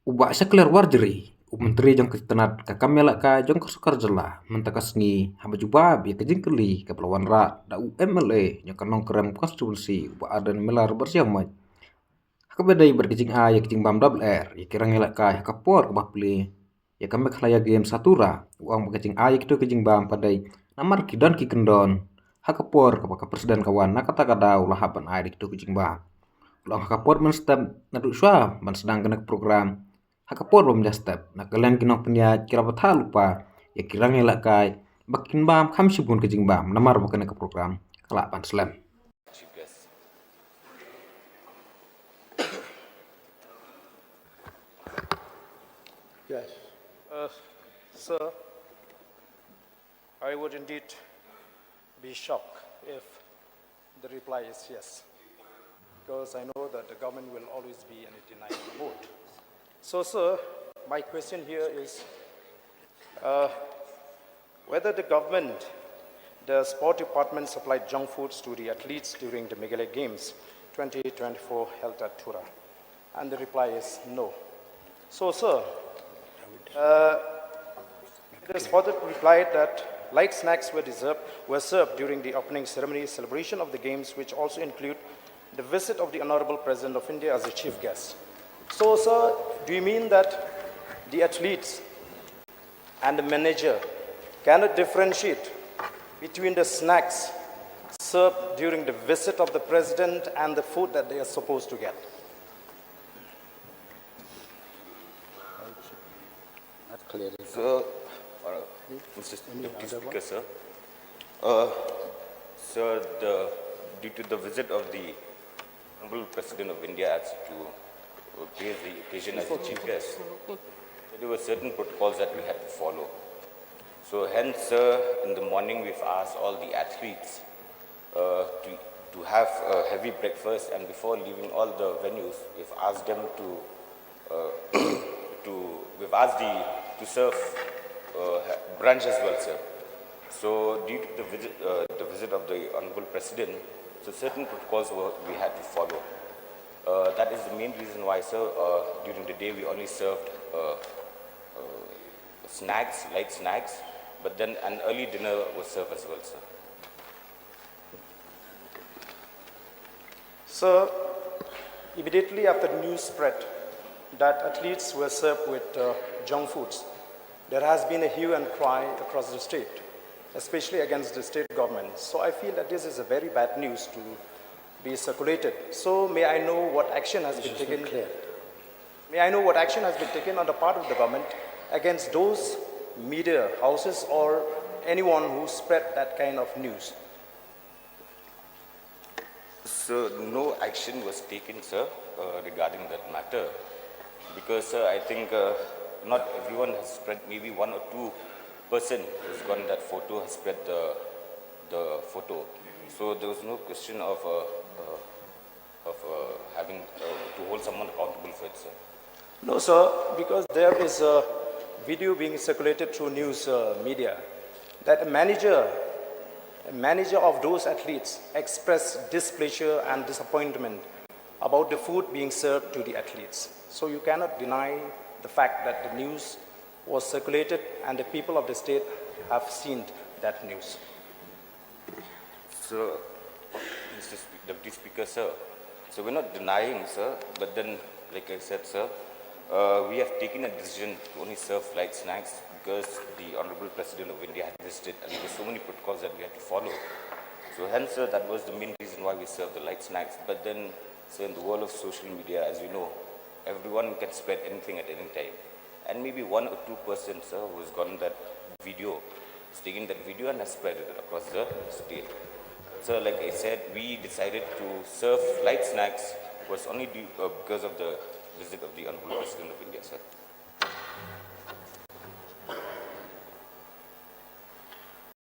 Ubak Shakliar warjeri, Menteri jong ketenat ka Nongïalehkai jong kesukar jela, mentakasngi haba jubab ya kejingkeli ke pelawan ra da UMLA jong kanong kerem konstitusi ubak adan melar bersiamat. Hakabedai berkejing a ya Jingbam Daplyer ya kirang Nongïalehkai hakapor ke bapli ya ka Meghalaya game satura uang berkejing a ya kitu Jingbam padai namar kidon ki kendon hakapor ke presiden kawan nakata kadau lahaban a ya kitu Jingbam. Ulang hakapor men step nadu syua ban sedang kena program hakapor bom step nak kalian kinong punya kira betah lupa ya kirang Nongïalehkai bakin bam kam sibun ke Jingbam namar bukan ke program kelak ban slam. Yes. Sir, I would indeed be shocked if the reply is yes, because I know that the government will always be in a denial mode. So, sir, my question here is whether the government, the sport department supplied junk foods to the athletes during the Meghalaya Games 2024 held at Tura, and the reply is no. So, sir, it is further replied that light snacks were served during the opening ceremony celebration of the Games, which also include the visit of the Honorable President of India as a chief guest. So, sir, do you mean that the athletes and the manager cannot differentiate between the snacks served during the visit of the President and the food that they are supposed to get? Sir, Mr. Deputy Speaker, sir. Sir, due to the visit of the Honorable President of India as to grace the occasion as the chief guest, there were certain protocols that we had to follow. So hence, sir, in the morning we've asked all the athletes to have a heavy breakfast, and before leaving all the venues, we've asked them we've asked to serve brunch as well, sir. So due to the visit of the Honorable President, so certain protocols we had to follow. That is the main reason why, sir, during the day we only served snacks, light snacks, but then an early dinner was served as well, sir. Sir, immediately after the news spread that athletes were served with junk foods, there has been a hue and cry across the state, especially against the state government. So I feel that this is a very bad news to be circulated. So may I know what action has been taken? May I know what action has been taken on the part of the government against those media houses or anyone who spread that kind of news? So no action was taken, sir, regarding that matter, because, sir, I think not everyone has spread. Maybe one or two person who's gotten that photo has spread the photo. So there was no question of having to hold someone accountable for it, sir. No, sir, because there is a video being circulated through news media that a manager of those athletes expressed displeasure and disappointment about the food being served to the athletes. So you cannot deny the fact that the news was circulated and the people of the state have seen that news. So, Mr. Deputy Speaker, sir, so we're not denying, sir, but then, like I said, sir, we have taken a decision to only serve light snacks because the Honorable President of India had visited, and there were so many protocols that we had to follow. So hence, sir, that was the main reason why we served the light snacks. But then, sir, in the world of social media, as you know, everyone can spread anything at any time. And maybe one or two persons, sir, who has gotten that video, has taken that video and has spread it across the state. So like I said, we decided to serve light snacks was only because of the visit of the Honorable President of India, sir.